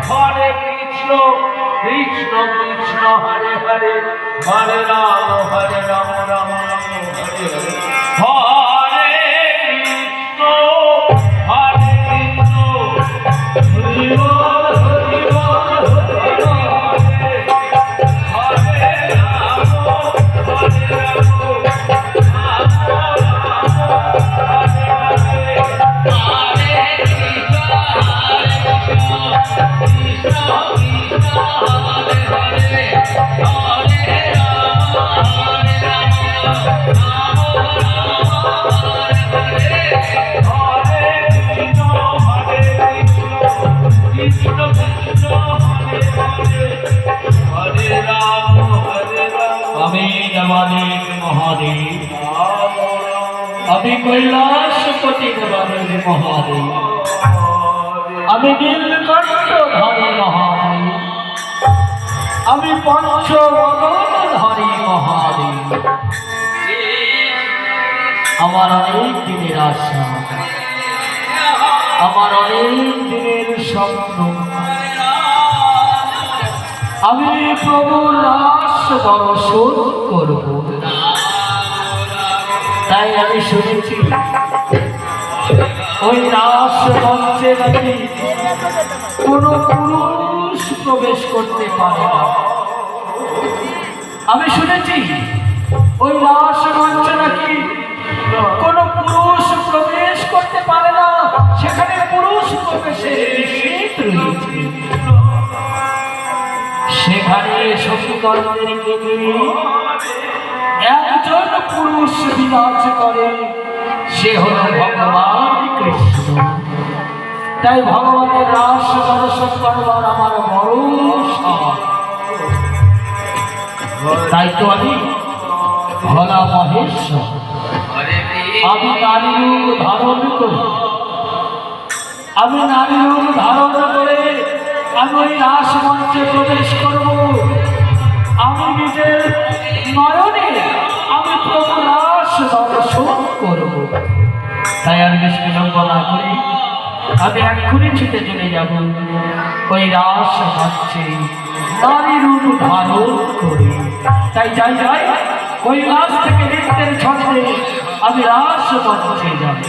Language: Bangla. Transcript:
হরে কৃষ্ণ কৃষ্ণ কৃষ্ণ হরে হরে হরে রাম রাম রাম হরে হরে হরে কৃষ্ণ হরে কৃষ্ণ হরি বল হরি বল হরে রাম আমি দেবাদেব মহাদেব আমি কৈলাসপতি দেবাদেব মহাদেব আমি নীলকণ্ঠধারী মহাদেব আমি পঞ্চবদনধারী মহাদেব আমার অনেক দিনের আশা আমার অনেক দিনের স্বপ্ন আমি প্রভুর রাস দর্শন করব তাই আমি শুনেছি ওই রাস মঞ্চে নাকি কোনো পুরুষ প্রবেশ করতে পারে না। আমি শুনেছি ওই রাস মঞ্চে নাকি কোনো পুরুষ প্রবেশ করতে পারে না, সেখানে পুরুষ প্রবেশের নিষেধ রয়েছে। সেখানে সখীগণদেরকে নিয়ে একজন পুরুষ বিরাজ করে, সে হল ভগবান কৃষ্ণ। তাই ভগবানের রাস দর্শন করবার আমার বড় শখ। তাই তো আমি ভোলা মহেশ্বর, আমি নারী রূপ ধারণ করি, আমি নারী রূপ ধারণ করে আমি ওই রাস মঞ্চে প্রবেশ করব। আমি নিজের নয়নে আমি প্রভু রাস দর্শন করব। তাই আর বেশ বিলম্ব না করি আমি এক্ষুনি ছুটে চলে যাব ওই রাস মঞ্চে নারী রূপ ধারণ করি। তাই যাই যাই ওই রাস থেকে নৃত্যের ছন্দে আমি রাস মঞ্চে যাব।